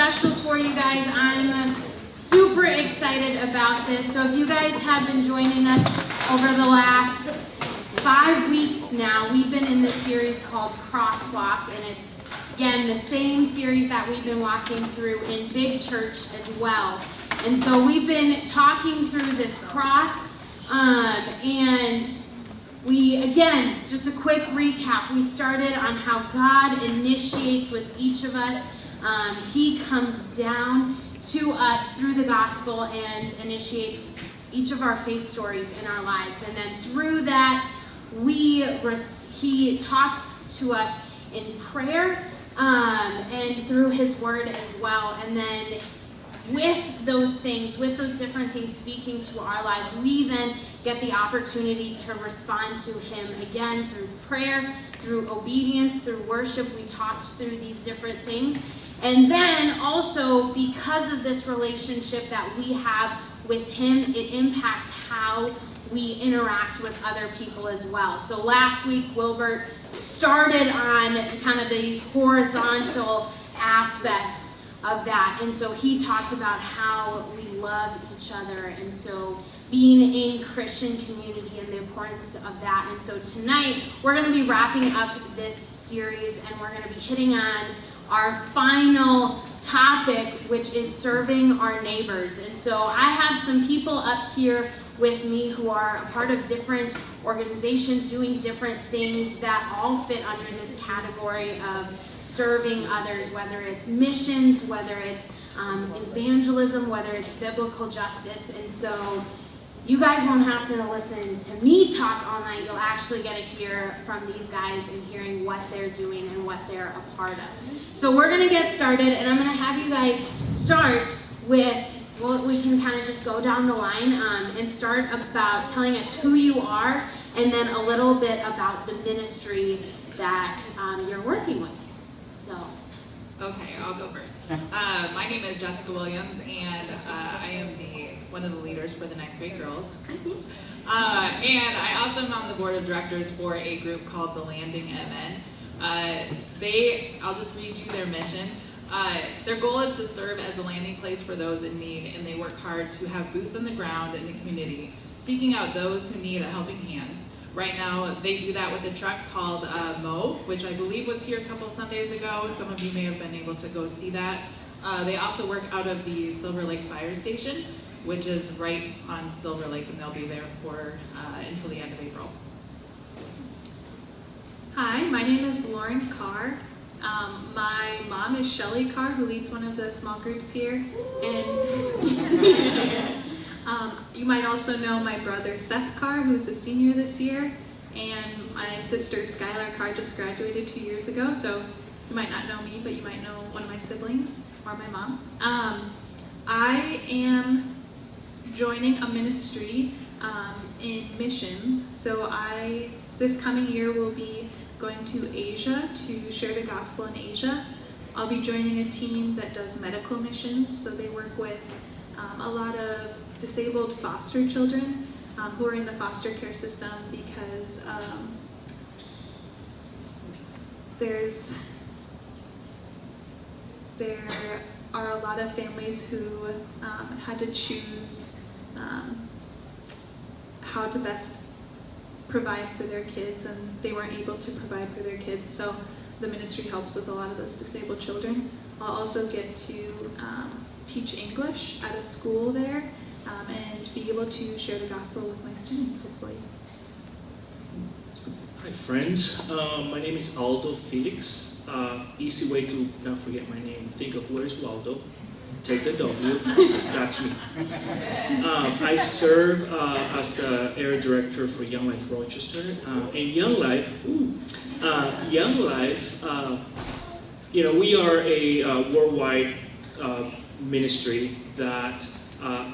special for you guys. I'm super excited about this. So if you guys have been joining us over the last 5 weeks now, we've been in this series called CrossWalk, and it's, again, the same series that we've been walking through in Big Church as well. And so we've been talking through this cross, and we, again, just a quick recap. We started on how God initiates with each of us. He comes down to us through the gospel and initiates each of our faith stories in our lives. And then through that, he talks to us in prayer and through his word as well. And then with those different things speaking to our lives, we then get the opportunity to respond to him again through prayer, through obedience, through worship. We talked through these different things. And then also, because of this relationship that we have with him, it impacts how we interact with other people as well. So last week, Wilbert started on kind of these horizontal aspects of that. And so he talked about how we love each other. And so being in Christian community and the importance of that. And so tonight, we're going to be wrapping up this series, and we're going to be hitting on our final topic, which is serving our neighbors. And so I have some people up here with me who are a part of different organizations doing different things that all fit under this category of serving others, whether it's missions, whether it's evangelism, whether it's biblical justice. And so you guys won't have to listen to me talk all night. You'll actually get to hear from these guys and hearing what they're doing and what they're a part of. So we're going to get started, and I'm going to have you guys start with, well, we can kind of just go down the line and start about telling us who you are, and then a little bit about the ministry that you're working with. So. Okay, I'll go first. My name is Jessica Williams, and I am one of the leaders for the 9th grade girls. And I also am on the board of directors for a group called the Landing MN. I'll just read you their mission. Their goal is to serve as a landing place for those in need, and they work hard to have boots on the ground in the community, seeking out those who need a helping hand. Right now, they do that with a truck called Mo, which I believe was here a couple Sundays ago. Some of you may have been able to go see that. They also work out of the Silver Lake Fire Station, which is right on Silver Lake, and they'll be there for until the end of April. Hi, my name is Lauren Carr. My mom is Shelly Carr, who leads one of the small groups here. And you might also know my brother Seth Carr, who's a senior this year, and my sister Skylar Carr just graduated 2 years ago, so you might not know me, but you might know one of my siblings or my mom. I am joining a ministry in missions, so this coming year will be going to Asia to share the gospel in Asia. I'll be joining a team that does medical missions, so they work with a lot of disabled foster children who are in the foster care system because there are a lot of families who had to choose how to best provide for their kids, and they weren't able to provide for their kids, so the ministry helps with a lot of those disabled children. I'll also get to teach English at a school there and be able to share the gospel with my students, hopefully. Hi friends, my name is Aldo Felix. Easy way to not forget my name, think of where's Waldo, take the W, that's me. I serve as the area director for Young Life Rochester. In Young Life, we are a worldwide ministry that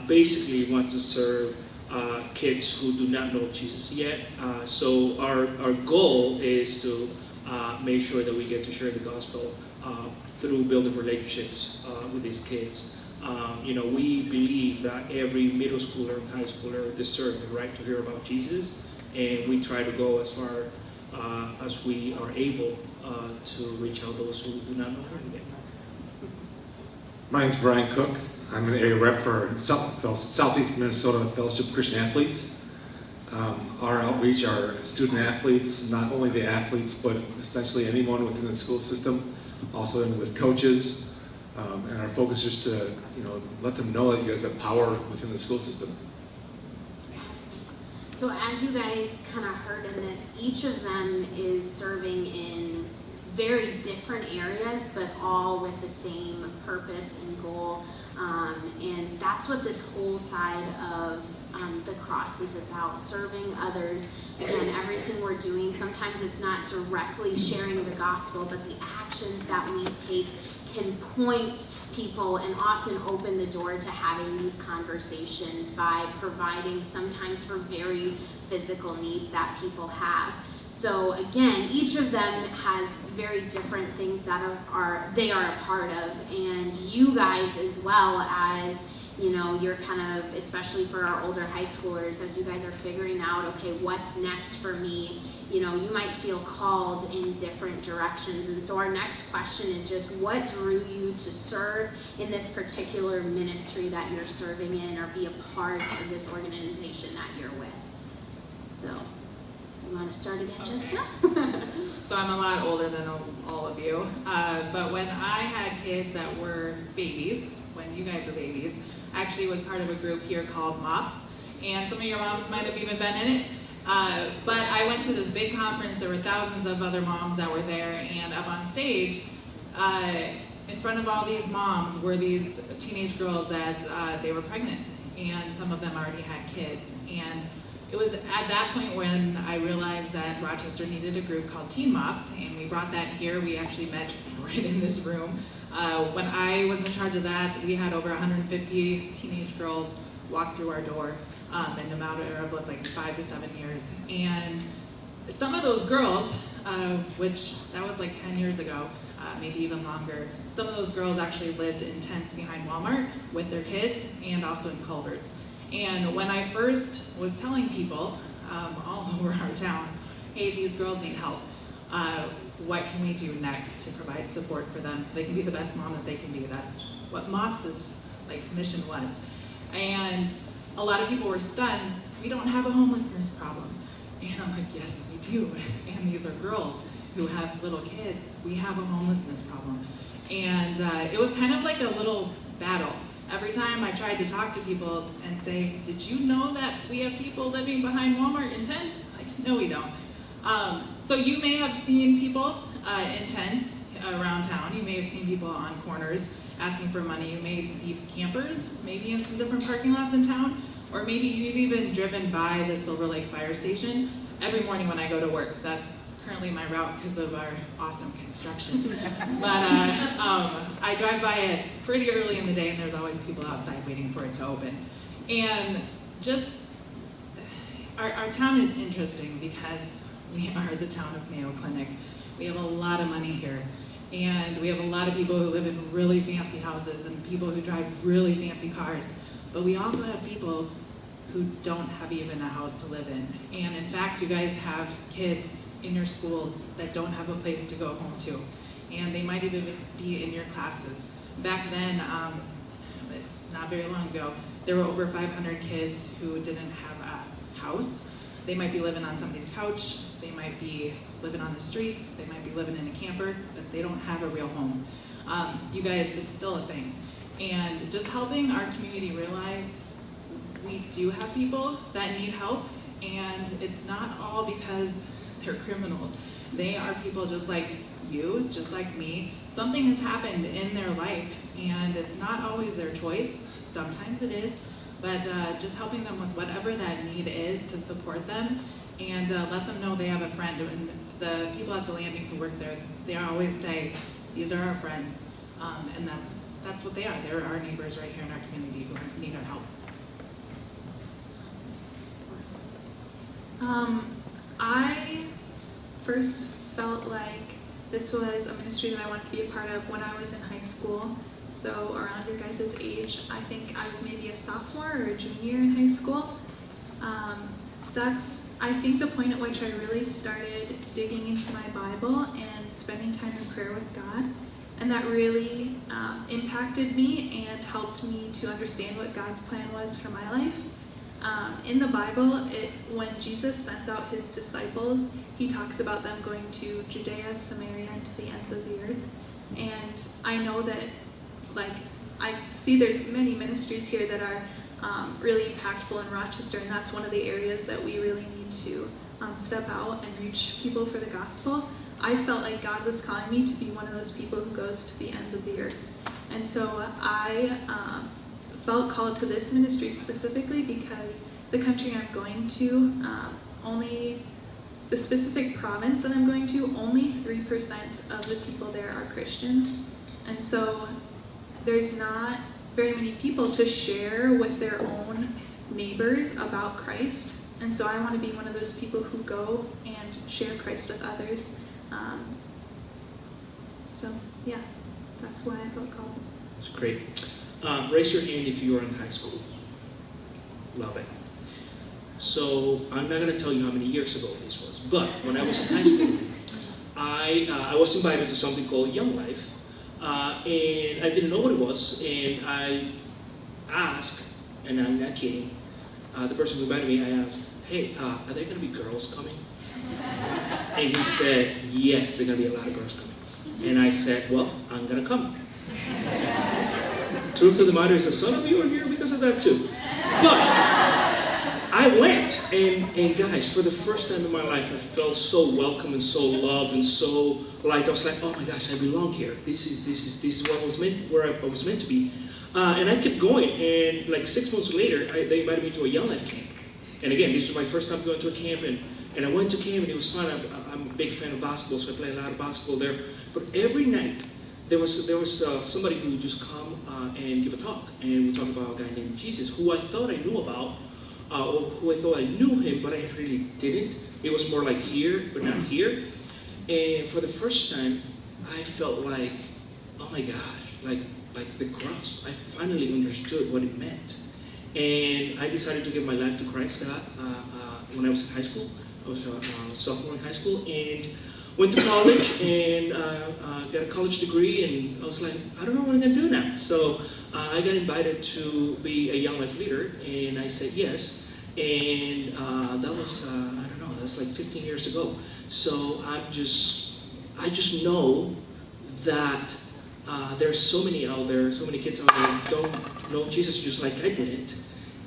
basically want to serve kids who do not know Jesus yet. So our goal is to make sure that we get to share the gospel through building relationships with these kids. We believe that every middle schooler and high schooler deserve the right to hear about Jesus, and we try to go as far as we are able to reach out those who do not know him yet. My name's Brian Cook. I'm an area rep for Southeast Minnesota Fellowship of Christian Athletes. Our outreach are student athletes, not only the athletes, but essentially anyone within the school system, also with coaches. And our focus is to, let them know that you guys have power within the school system. So as you guys kind of heard in this, each of them is serving in very different areas, but all with the same purpose and goal. And that's what this whole side of the cross is about, serving others. Again, everything we're doing, sometimes it's not directly sharing the gospel, but the actions that we take can point people and often open the door to having these conversations by providing sometimes for very physical needs that people have. So again, each of them has very different things that they are a part of, and you guys as well as, you're kind of, especially for our older high schoolers, as you guys are figuring out, okay, what's next for me, you might feel called in different directions. And so our next question is just, what drew you to serve in this particular ministry that you're serving in, or be a part of this organization that you're with? So, you want to start again, Jessica? So I'm a lot older than all of you, but when I had kids that were babies, when you guys were babies, I actually was part of a group here called MOPS, and some of your moms might have even been in it. But I went to this big conference. There were thousands of other moms that were there, and up on stage, in front of all these moms were these teenage girls that they were pregnant, and some of them already had kids. And it was at that point when I realized that Rochester needed a group called Teen Mops, and we brought that here. We actually met right in this room. When I was in charge of that, we had over 150 teenage girls walk through our door in a matter of like 5 to 7 years. And some of those girls, which that was like 10 years ago, maybe even longer, some of those girls actually lived in tents behind Walmart with their kids and also in culverts. And when I first was telling people all over our town, hey, these girls need help, what can we do next to provide support for them so they can be the best mom that they can be? That's what MOPS's mission was. And a lot of people were stunned. We don't have a homelessness problem. And I'm like, yes, we do. And these are girls who have little kids. We have a homelessness problem. And it was kind of like a little battle. Every time I tried to talk to people and say, did you know that we have people living behind Walmart in tents? Like, no, we don't. So you may have seen people in tents around town. You may have seen people on corners asking for money. You may have seen campers, maybe in some different parking lots in town, or maybe you've even driven by the Silver Lake Fire Station every morning when I go to work. That's currently my route because of our awesome construction. But I drive by it pretty early in the day, and there's always people outside waiting for it to open. And just, our town is interesting because we are the town of Mayo Clinic. We have a lot of money here. And we have a lot of people who live in really fancy houses and people who drive really fancy cars. But we also have people who don't have even a house to live in. And in fact, you guys have kids in your schools that don't have a place to go home to. And they might even be in your classes. Back then, not very long ago, there were over 500 kids who didn't have a house. They might be living on somebody's couch, they might be living on the streets, they might be living in a camper, but they don't have a real home. You guys, it's still a thing. And just helping our community realize we do have people that need help, and it's not all because they're criminals. They are people just like you, just like me. Something has happened in their life, and it's not always their choice. Sometimes it is, but just helping them with whatever that need is to support them and let them know they have a friend. And the people at the landing who work there, they always say, these are our friends, and that's what they are. They're our neighbors right here in our community who need our help. I first felt like this was a ministry that I wanted to be a part of when I was in high school. So around your guys' age, I think I was maybe a sophomore or a junior in high school. That's, I think, the point at which I really started digging into my Bible and spending time in prayer with God. And that really impacted me and helped me to understand what God's plan was for my life. In the Bible, when Jesus sends out his disciples, he talks about them going to Judea, Samaria, and to the ends of the earth. And I know that, I see there's many ministries here that are really impactful in Rochester, and that's one of the areas that we really need to step out and reach people for the gospel. I felt like God was calling me to be one of those people who goes to the ends of the earth. And so I felt called to this ministry specifically because the country I'm going to, only the specific province that I'm going to, only 3% of the people there are Christians. And so there's not very many people to share with their own neighbors about Christ. And so I want to be one of those people who go and share Christ with others. So yeah, that's why I felt called. That's great. Raise your hand if you were in high school. Love it. So I'm not going to tell you how many years ago this was, but when I was in high school, I was invited to something called Young Life, and I didn't know what it was, and I asked, and I'm not kidding, the person who invited me, I asked, hey, are there going to be girls coming? And he said, yes, there are going to be a lot of girls coming. And I said, well, I'm going to come. Truth of the matter is that some of you are here because of that too. But I went, and guys, for the first time in my life, I felt so welcome and so loved and so I was like, oh my gosh, I belong here. This is what I was meant, where I was meant to be. And I kept going, and like 6 months later, they invited me to a Young Life camp. And again, this was my first time going to a camp, and I went to camp, and it was fun. I'm a big fan of basketball, so I played a lot of basketball there. But every night, there was somebody who would just come and give a talk, and we talked about a guy named Jesus, who I thought I knew about, or who I thought I knew him, but I really didn't. It was more like here, but not here. And for the first time, I felt like, oh my gosh, like the cross. I finally understood what it meant. And I decided to give my life to Christ when I was in high school. I was a sophomore in high school, and went to college and got a college degree, and I was like, I don't know what I'm going to do now. So I got invited to be a Young Life leader, and I said yes. And that was, I don't know, that's like 15 years ago. So I just know that there's so many out there, so many kids out there who don't know Jesus just like I didn't.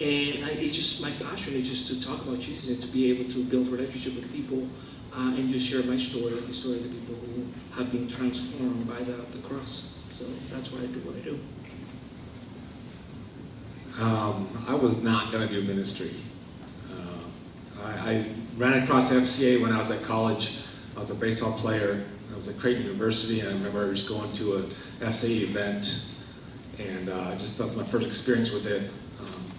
And it's just my passion is just to talk about Jesus and to be able to build relationship with people and just share my story and the story of the people who have been transformed by the cross. So that's why I do what I do. I was not going to do ministry. I ran across FCA when I was at college. I was a baseball player. I was at Creighton University, and I remember just going to an FCA event, and just that was my first experience with it.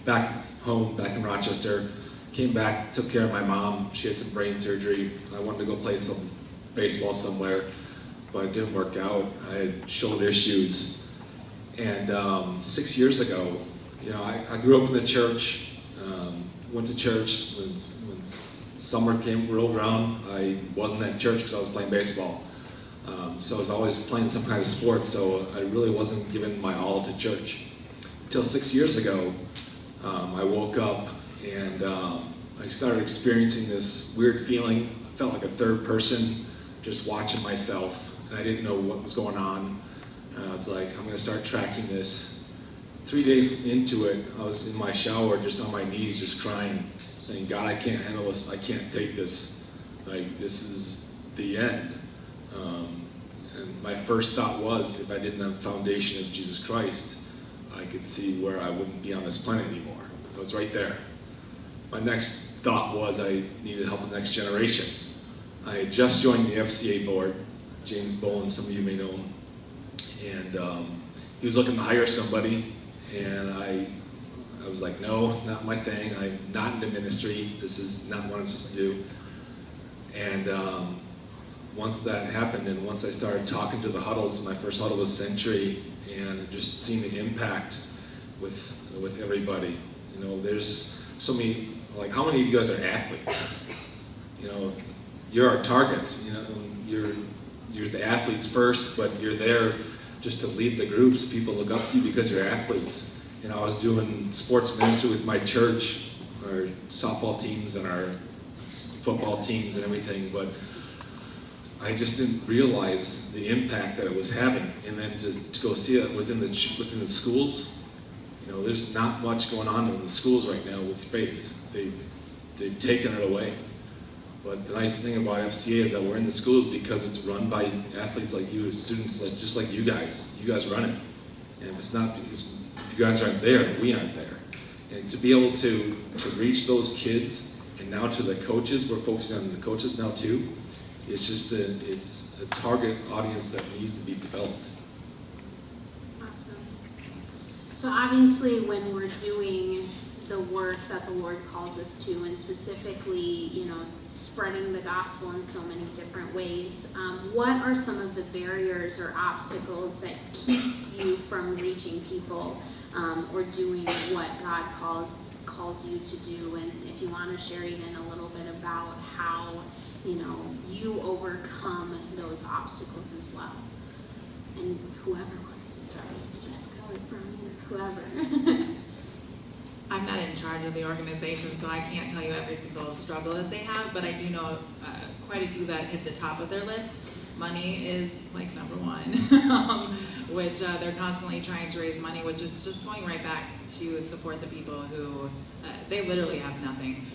Back home, back in Rochester, came back, took care of my mom. She had some brain surgery. I wanted to go play some baseball somewhere, but it didn't work out. I had shoulder issues. And 6 years ago, I grew up in the church, went to church. When summer rolled around, I wasn't at church because I was playing baseball. So I was always playing some kind of sport, so I really wasn't giving my all to church. Until 6 years ago, I woke up and I started experiencing this weird feeling. I felt like a third person, just watching myself, and I didn't know what was going on. I was like, I'm going to start tracking this. 3 days into it, I was in my shower, just on my knees, just crying, saying, God, I can't handle this. I can't take this. Like, this is the end. And my first thought was, if I didn't have the foundation of Jesus Christ, I could see where I wouldn't be on this planet anymore. I was right there. My next thought was I needed help with the next generation. I had just joined the FCA board. James Boland, some of you may know him. And he was looking to hire somebody, and I was like, no, not my thing. I'm not into ministry. This is not what I'm supposed to do. And once that happened, and once I started talking to the huddles, my first huddle was Century, and just seeing the impact with everybody. There's so many, like, how many of you guys are athletes? You're our targets. You're the athletes first, but you're there just to lead the groups. People look up to you because you're athletes. You know, I was doing sports ministry with my church, our softball teams and our football teams and everything, but I just didn't realize the impact that it was having. And then just to go see it within the schools, you know, there's not much going on in the schools right now with faith. They've taken it away. But the nice thing about FCA is that we're in the schools because it's run by athletes like you, students just like you guys. You guys run it. And if you guys aren't there, we aren't there. And to be able to reach those kids, and now to the coaches, we're focusing on the coaches now too. It's just it's a target audience that needs to be developed. Awesome. So obviously when we're doing the work that the Lord calls us to, and specifically, you know, spreading the gospel in so many different ways, what are some of the barriers or obstacles that keeps you from reaching people or doing what God calls you to do? And if you want to share even a little bit about how, you know, you overcome those obstacles as well. And whoever wants to start, Jessica or Brian or whoever. I'm not in charge of the organization, so I can't tell you every single struggle that they have, but I do know quite a few that hit the top of their list. Money is like number one, which they're constantly trying to raise money, which is just going right back to support the people who, they literally have nothing.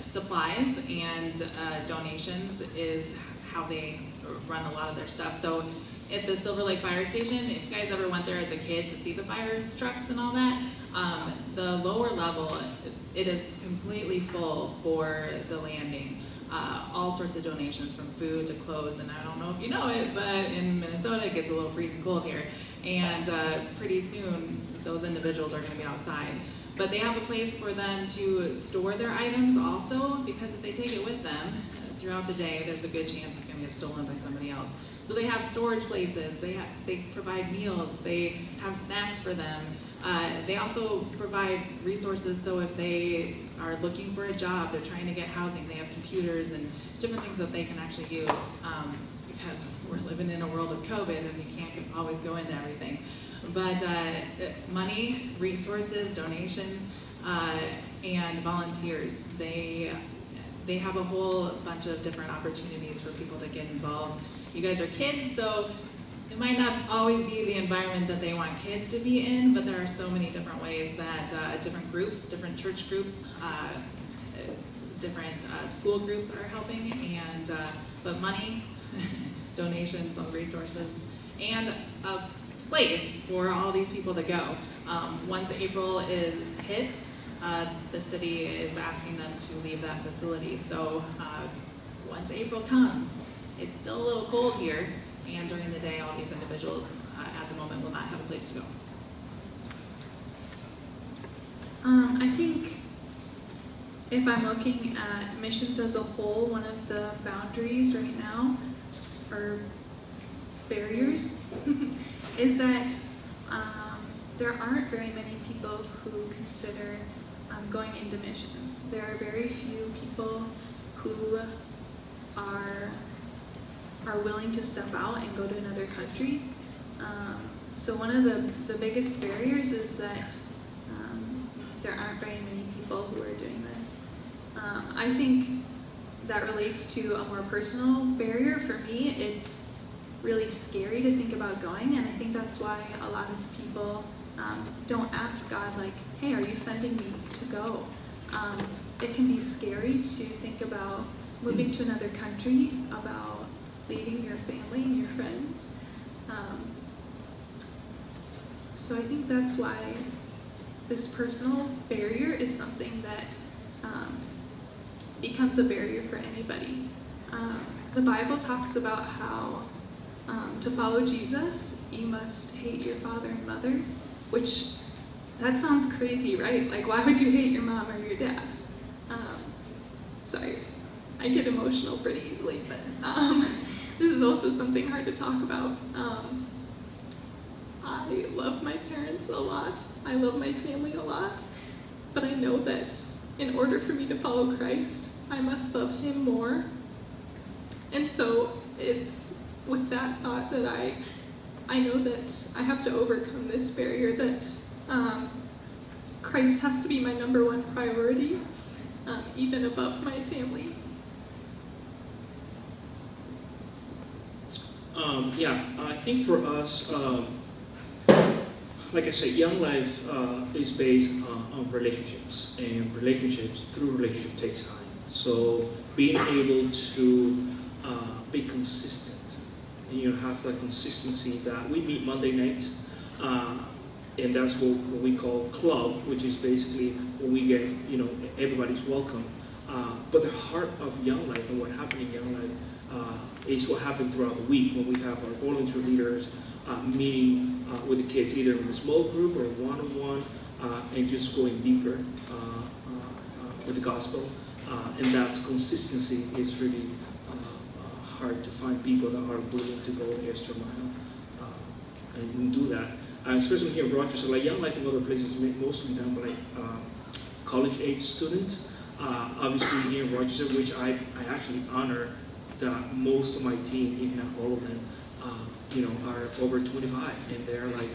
Supplies and donations is how they run a lot of their stuff. So at the Silver Lake Fire Station, if you guys ever went there as a kid to see the fire trucks and all that, the lower level, it is completely full for the landing. All sorts of donations from food to clothes, and I don't know if you know it, but in Minnesota it gets a little freezing cold here, and pretty soon those individuals are going to be outside. But they have a place for them to store their items also, because if they take it with them throughout the day, there's a good chance it's going to get stolen by somebody else. So they have storage places, they provide meals, they have snacks for them. They also provide resources, so if they are looking for a job, they're trying to get housing, they have computers and different things that they can actually use, because we're living in a world of COVID and you can't always go into everything. But money, resources, donations, and volunteers, they have a whole bunch of different opportunities for people to get involved. You guys are kids, so it might not always be the environment that they want kids to be in, but there are so many different ways that different groups, different church groups, different school groups are helping, and but money, donations, resources, and a place for all these people to go. Once April hits, the city is asking them to leave that facility. So once April comes, it's still a little cold here, and during the day, all these individuals at the moment will not have a place to go. I think if I'm looking at missions as a whole, one of the boundaries right now, or barriers, is that there aren't very many people who consider going into missions. There are very few people who are willing to step out and go to another country. So one of the biggest barriers is that there aren't very many people who are doing this. I think that relates to a more personal barrier. For me, it's really scary to think about going, and I think that's why a lot of people don't ask God, like, hey, are you sending me to go? It can be scary to think about moving to another country, about leaving your family and your friends. So I think that's why this personal barrier is something that becomes a barrier for anybody. The Bible talks about how to follow Jesus, you must hate your father and mother, which that sounds crazy, right? Like, why would you hate your mom or your dad? Sorry, I get emotional pretty easily, but this is also something hard to talk about. I love my parents a lot. I love my family a lot. But I know that in order for me to follow Christ, I must love him more. And so it's with that thought that I I know that I have to overcome this barrier that Christ has to be my number one priority, even above my family. I think for us, like I said, Young Life is based on relationships, and through relationship takes time. So being able to be consistent, have that consistency that we meet Monday nights, and that's what we call club, which is basically when we get, everybody's welcome. But the heart of Young Life and what happened in Young Life is what happened throughout the week when we have our volunteer leaders meeting with the kids, either in a small group or one-on-one, and just going deeper with the gospel. And that consistency is really hard to find people that are willing to go the extra mile and do that. Especially here in Rochester, like Young Life in other places, mostly done by college-age students. Obviously here in Rochester, which I actually honor that most of my team, if not all of them, are over 25, and they're like,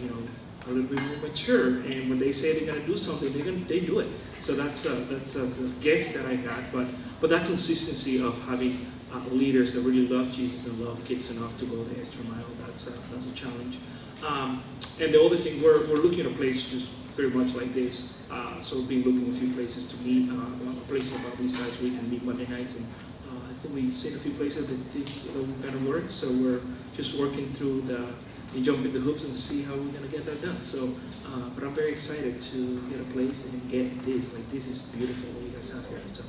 a little bit more mature. And when they say they're gonna do something, they do it. So that's a gift that I got. But that consistency of having leaders that really love Jesus and love kids enough to go the extra mile, that's a challenge. And the other thing, we're looking at a place just very much like this. So we've been looking at a few places to meet, a place about this size we can meet Monday nights, and I think we've seen a few places that think kind of work. So we're just working through and jumping the hoops and see how we're gonna get that done. So, but I'm very excited to get a place and get this. Like, this is beautiful what you guys have here. So.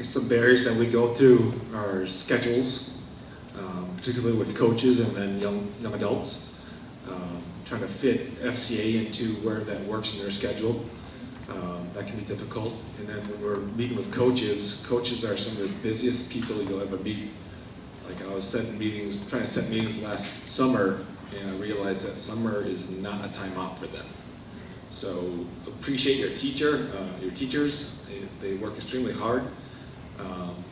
Some barriers that we go through are schedules, particularly with coaches and then young adults. Trying to fit FCA into where that works in their schedule. That can be difficult. And then when we're meeting with coaches are some of the busiest people you'll ever meet. Like, I was trying to set meetings last summer, and I realized that summer is not a time off for them. So appreciate your teachers. They work extremely hard.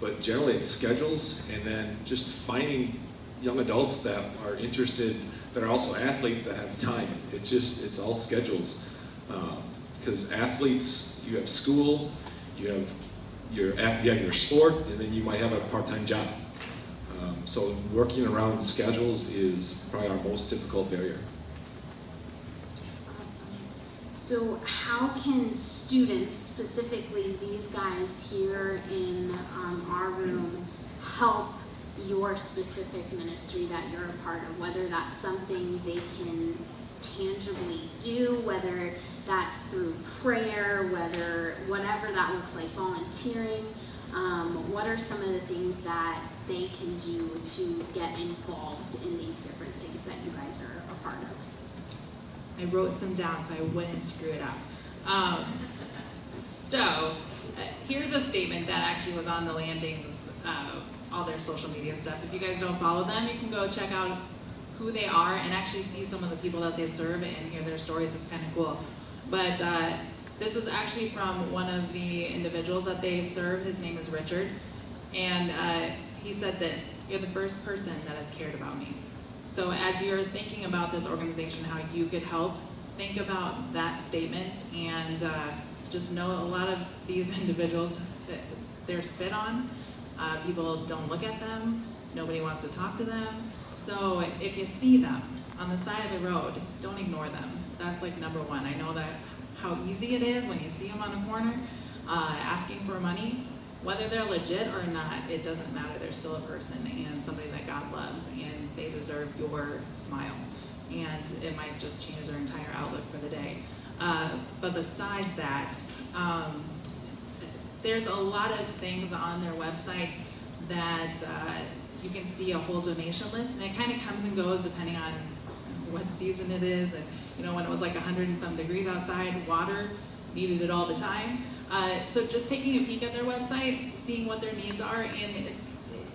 But generally it's schedules, and then just finding young adults that are interested, that are also athletes that have time. It's all schedules. Because athletes, you have school, you have your sport, and then you might have a part-time job. So working around schedules is probably our most difficult barrier. Awesome. So how can students, specifically these guys here in our room, help your specific ministry that you're a part of, whether that's something they can tangibly do, whether that's through prayer, whatever that looks like, volunteering? What are some of the things that they can do to get involved in these different things that you guys are a part of? I wrote some down so I wouldn't screw it up. Here's a statement that actually was on the landings, all their social media stuff. If you guys don't follow them, you can go check out who they are and actually see some of the people that they serve and hear their stories. It's kind of cool. But this is actually from one of the individuals that they serve. His name is Richard. And he said this: "You're the first person that has cared about me." So as you're thinking about this organization, how you could help, think about that statement, and just know a lot of these individuals, they're spit on. People don't look at them. Nobody wants to talk to them. So if you see them on the side of the road, don't ignore them. That's like number one. I know that how easy it is when you see them on a corner asking for money. Whether they're legit or not, it doesn't matter. They're still a person and somebody that God loves, and they deserve your smile. And it might just change their entire outlook for the day. But besides that, there's a lot of things on their website that you can see a whole donation list, and it kind of comes and goes depending on what season it is. And when it was like 100 and some degrees outside, water needed it all the time. So just taking a peek at their website, seeing what their needs are, and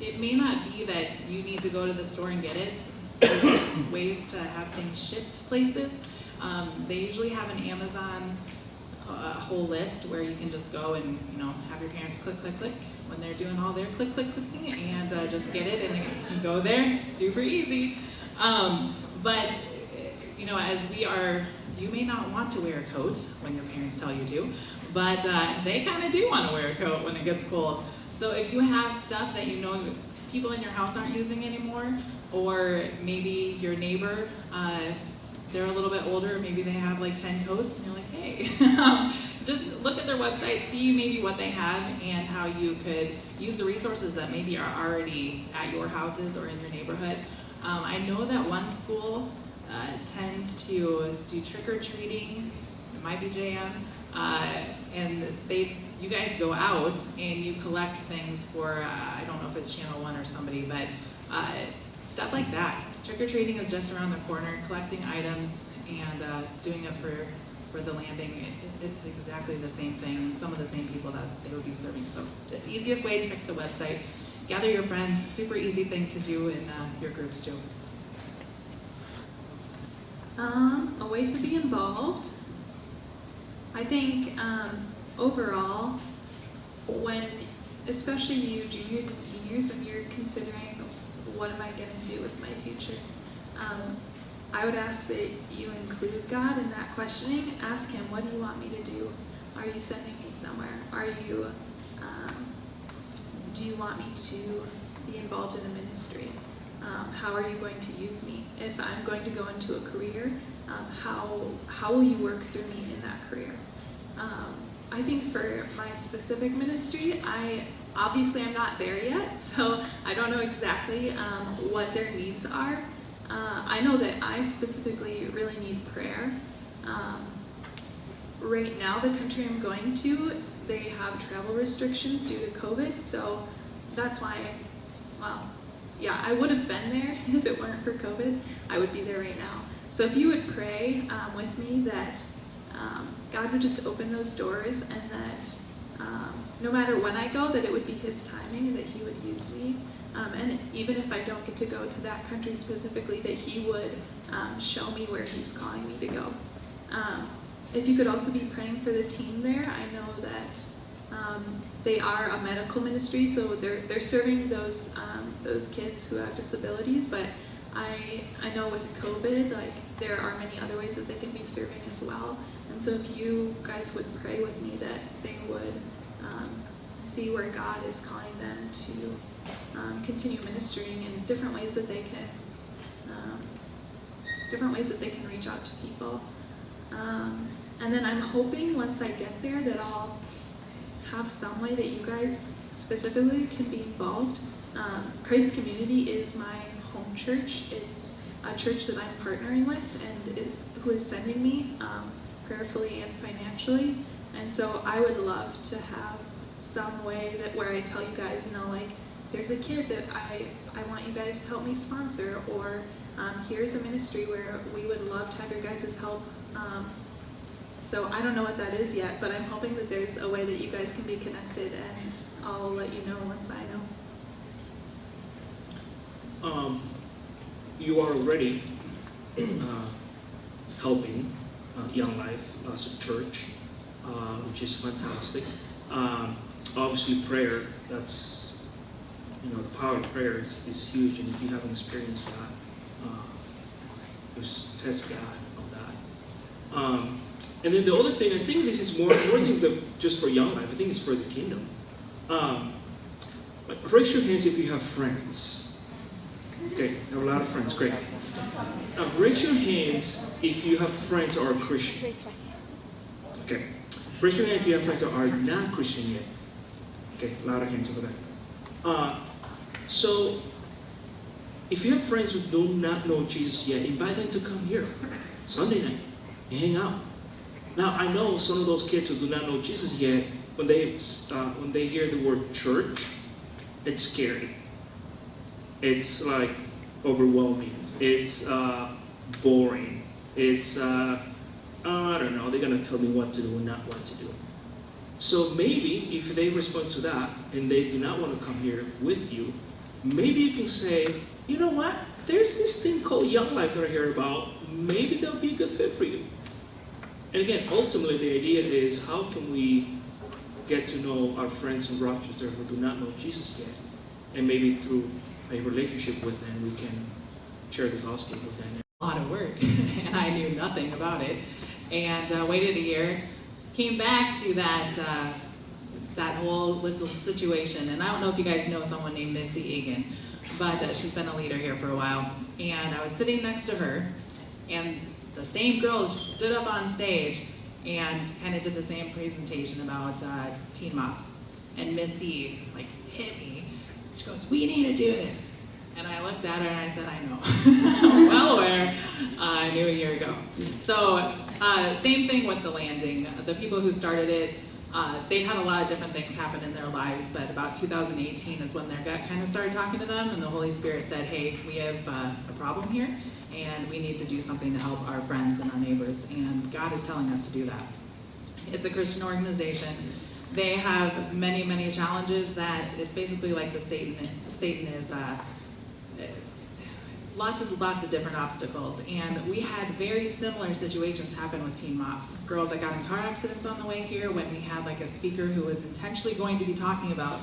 it may not be that you need to go to the store and get it. There's ways to have things shipped places. They usually have an Amazon a whole list where you can just go and have your parents click, click, click, when they're doing all their clicking and just get it and it can go there, super easy. But as we are, you may not want to wear a coat when your parents tell you to, but they kind of do want to wear a coat when it gets cold. So if you have stuff that people in your house aren't using anymore, or maybe your neighbor, they're a little bit older, maybe they have like 10 coats, and you're like, hey, just look at their website, see maybe what they have and how you could use the resources that maybe are already at your houses or in your neighborhood. I know that one school tends to do trick-or-treating, it might be JM, and you guys go out and you collect things for, I don't know if it's Channel 1 or somebody, but stuff like that. Trick-or-treating is just around the corner, collecting items and doing it for the landing. It's exactly the same thing, some of the same people that they would be serving. So the easiest way, check the website, gather your friends, super easy thing to do in your groups too. A way to be involved. I think overall, when, especially you juniors and seniors, when you're considering what am I going to do with my future, I would ask that you include God in that questioning. Ask Him, what do you want me to do? Are you sending me somewhere? Do you want me to be involved in a ministry? How are you going to use me? If I'm going to go into a career, how will you work through me in that career? I think for my specific ministry, I'm not there yet, so I don't know exactly what their needs are. I know that I specifically really need prayer. Right now, the country I'm going to, they have travel restrictions due to COVID, so that's why, I would have been there if it weren't for COVID. I would be there right now. So if you would pray with me that God would just open those doors, and that no matter when I go, that it would be His timing and that He would use me. And even if I don't get to go to that country specifically, that He would show me where He's calling me to go. If you could also be praying for the team there, I know that they are a medical ministry, so they're serving those kids who have disabilities. But I know with COVID, there are many other ways that they can be serving as well. And so if you guys would pray with me that they would see where God is calling them to continue ministering in different ways that they can reach out to people. And then I'm hoping once I get there that I'll have some way that you guys specifically can be involved. Christ Community is my home church. It's a church that I'm partnering with and who is sending me prayerfully and financially. And so I would love to have some way where I tell you guys, there's a kid that I want you guys to help me sponsor, or here's a ministry where we would love to have your guys' help. So I don't know what that is yet, but I'm hoping that there's a way that you guys can be connected, and I'll let you know once I know. You are already helping Young Life as a church, which is fantastic. Obviously, prayer, that's, the power of prayer is huge, and if you haven't experienced that, just test God on that. And then the other thing, I think this is more than just for Young Life, I think it's for the kingdom. Raise your hands if you have friends. Okay, you have a lot of friends, great. Raise your hands if you have friends who are Christian. Okay, raise your hand if you have friends that are not Christian yet. Okay, a lot of hands over there. So, if you have friends who do not know Jesus yet, invite them to come here Sunday night and hang out. Now, I know some of those kids who do not know Jesus yet, when they hear the word church, it's scary. It's overwhelming. It's boring. It's, I don't know, they're going to tell me what to do and not what to do. So maybe if they respond to that and they do not want to come here with you, maybe you can say, you know what, there's this thing called Young Life that I hear about. Maybe they'll be a good fit for you. And again, ultimately the idea is how can we get to know our friends in Rochester who do not know Jesus yet. And maybe through a relationship with them, we can share the gospel with them. A lot of work, and I knew nothing about it. And waited a year, came back to that whole little situation. And I don't know if you guys know someone named Missy Egan, but she's been a leader here for a while. And I was sitting next to her, and the same girl stood up on stage and kind of did the same presentation about teen moms. And Missy hit me. She goes, "We need to do this." And I looked at her and I said, "I know." I'm well aware. I knew a year ago. So same thing with the landing. The people who started it, they had a lot of different things happen in their lives, but about 2018 is when their gut kind of started talking to them, and the Holy Spirit said, "Hey, we have a problem here, and we need to do something to help our friends and our neighbors," and God is telling us to do that. It's a Christian organization. They have many, many challenges that it's basically like Satan is lots of different obstacles, and we had very similar situations happen with teen moms. Girls that got in car accidents on the way here when we had a speaker who was intentionally going to be talking about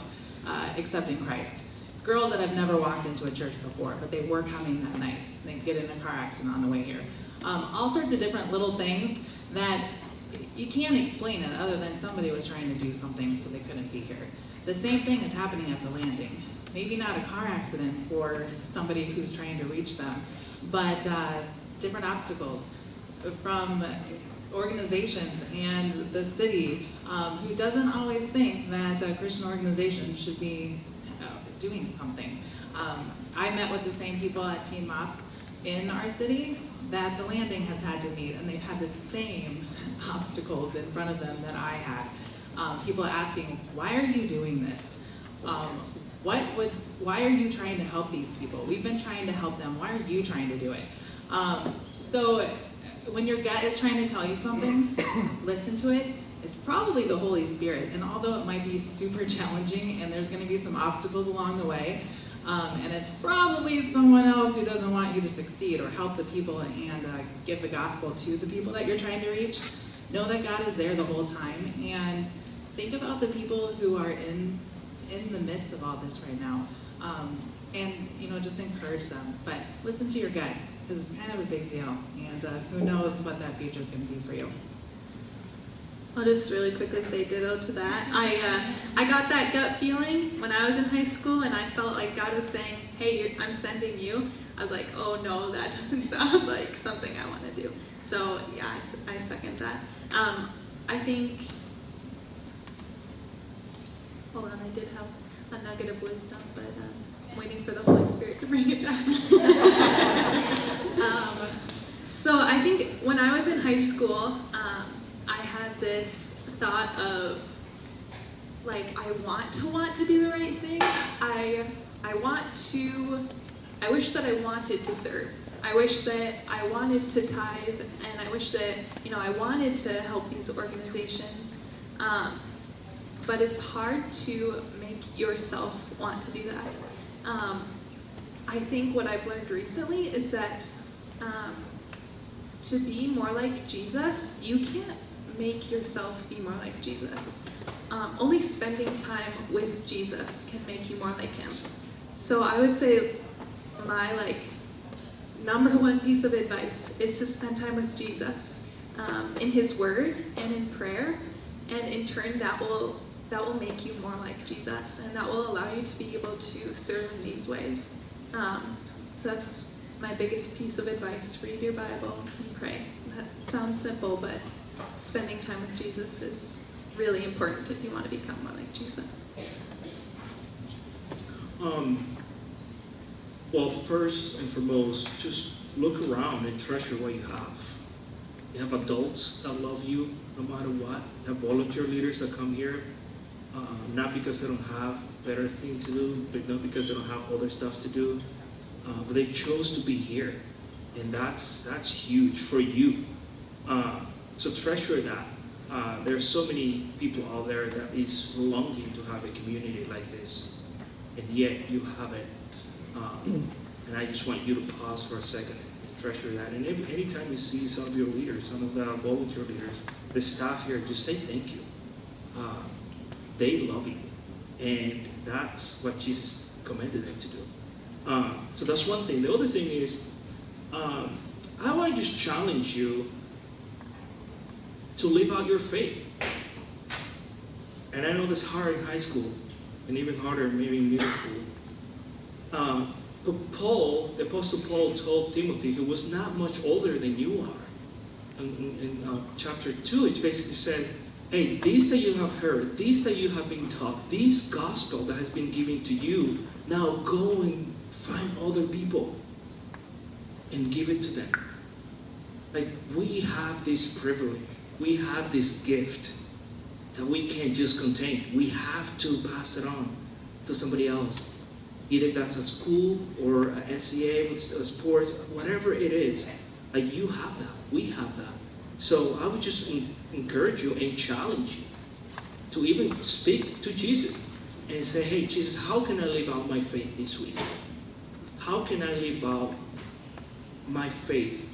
accepting Christ. Girls that have never walked into a church before, but they were coming that night. They get in a car accident on the way here. All sorts of different little things that you can't explain it other than somebody was trying to do something so they couldn't be here. The same thing is happening at the landing. Maybe not a car accident for somebody who's trying to reach them, but different obstacles from organizations and the city who doesn't always think that a Christian organization should be doing something. I met with the same people at Teen Mops in our city that the landing has had to meet, and they've had the same obstacles in front of them that I had. People asking, "Why are you doing this? Why are you trying to help these people? We've been trying to help them. Why are you trying to do it?" So when your gut is trying to tell you something, listen to it. It's probably the Holy Spirit. And although it might be super challenging and there's going to be some obstacles along the way, and it's probably someone else who doesn't want you to succeed or help the people and give the gospel to the people that you're trying to reach, know that God is there the whole time. And think about the people who are in the midst of all this right now, and just encourage them. But listen to your gut, because it's kind of a big deal, and who knows what that future is going to be for you. I'll just really quickly say ditto to that. I got that gut feeling when I was in high school, and I felt like God was saying, "Hey, I'm sending you." I was like, "Oh no, that doesn't sound like something I want to do." So yeah, I second that. I think. Hold on, I did have a nugget of wisdom, but I'm waiting for the Holy Spirit to bring it back. So I think when I was in high school, I had this thought of, I want to do the right thing. I wish that I wanted to serve. I wish that I wanted to tithe, and I wish that, I wanted to help these organizations. But it's hard to make yourself want to do that. I think what I've learned recently is that to be more like Jesus, you can't make yourself be more like Jesus. Only spending time with Jesus can make you more like him. So I would say my number one piece of advice is to spend time with Jesus in his word and in prayer, and in turn that will make you more like Jesus, and that will allow you to be able to serve in these ways. So that's my biggest piece of advice: read your Bible and pray. That sounds simple, but spending time with Jesus is really important if you want to become more like Jesus. Well, first and foremost, just look around and treasure what you have. You have adults that love you no matter what. You have volunteer leaders that come here, not because they don't have better things to do, but not because they don't have other stuff to do, but they chose to be here, and that's huge for you. So treasure that. There's so many people out there that is longing to have a community like this, and yet you have it. And I just want you to pause for a second and treasure that. And anytime you see some of your leaders, some of the volunteer leaders, the staff here, just say thank you. they love you. And that's what Jesus commanded them to do. So that's one thing. The other thing is, I want to just challenge you to live out your faith. And I know that's hard in high school, and even harder maybe in middle school. But Paul, the Apostle Paul, told Timothy, who was not much older than you are, in chapter 2, it basically said, hey, these that you have heard, these that you have been taught, this gospel that has been given to you, now go and find other people and give it to them. Like, we have this privilege, we have this gift that we can't just contain. We have to pass it on to somebody else. Either that's at school or at SEA with sports, whatever it is. Like, you have that, we have that. So I would just encourage you and challenge you to even speak to Jesus and say, hey, Jesus, how can I live out my faith this week? How can I live out my faith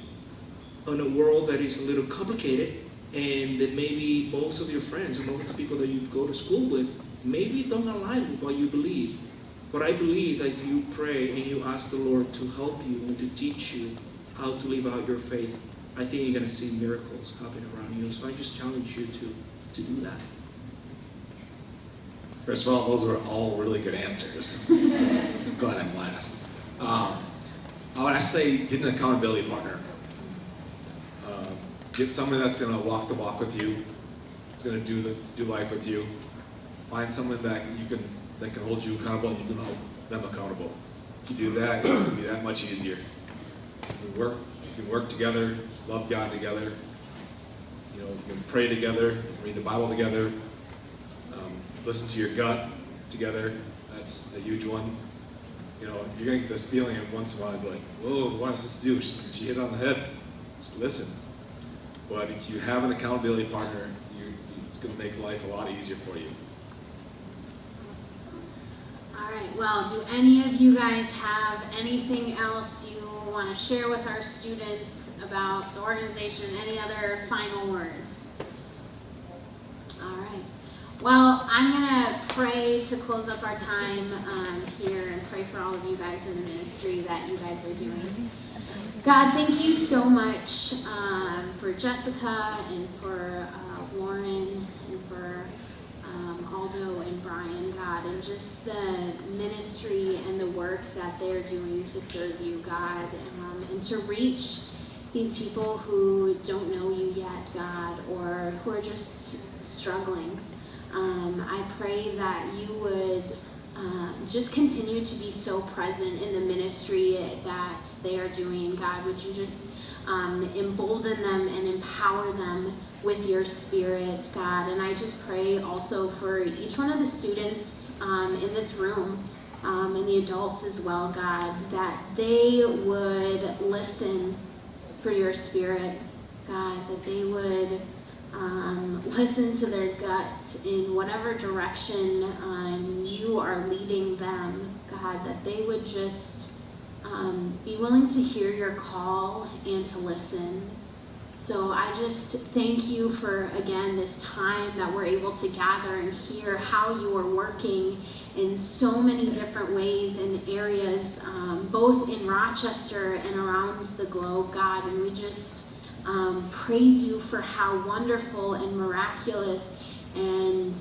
in a world that is a little complicated and that maybe most of your friends or most of the people that you go to school with maybe don't align with what you believe? But I believe that if you pray and you ask the Lord to help you and to teach you how to live out your faith, I think you're going to see miracles happen around you. So I just challenge you to do that. First of all, those were all really good answers. So I'm glad I'm last. I would actually say get an accountability partner. Get someone that's going to walk the walk with you. That's going to do life with you. Find someone that can hold you accountable and you can hold them accountable. If you do that, it's going to be that much easier. You can work together, love God together. You can pray together, read the Bible together, listen to your gut together. That's a huge one. You're going to get this feeling once in a while, like, whoa, what does this do? She hit it on the head. Just listen. But if you have an accountability partner, it's going to make life a lot easier for you. All right, well, do any of you guys have anything else you want to share with our students about the organization? Any other final words? All right. Well, I'm going to pray to close up our time here and pray for all of you guys in the ministry that you guys are doing. God, thank you so much for Jessica and for Lauren and for Aldo and Brian, God, and just the ministry and the work that they're doing to serve you, God, and to reach these people who don't know you yet, God, or who are just struggling. I pray that you would just continue to be so present in the ministry that they are doing. God, would you just embolden them and empower them with your spirit, God. And I just pray also for each one of the students in this room and the adults as well, God, that they would listen for your spirit, God, that they would listen to their gut in whatever direction you are leading them, God, that they would just be willing to hear your call and to listen. So I just thank you for, again, this time that we're able to gather and hear how you are working in so many different ways and areas, both in Rochester and around the globe, God. And we just praise you for how wonderful and miraculous and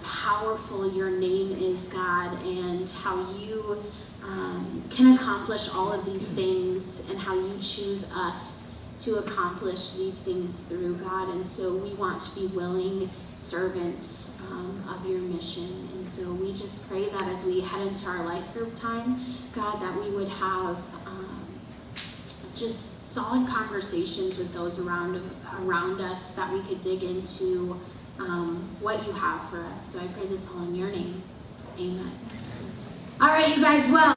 powerful your name is, God, and how you can accomplish all of these things and how you choose us to accomplish these things through, God. And so we want to be willing servants of your mission. And so we just pray that as we head into our life group time, God, that we would have just solid conversations with those around us, that we could dig into what you have for us. So I pray this all in your name. Amen. All right, you guys, well.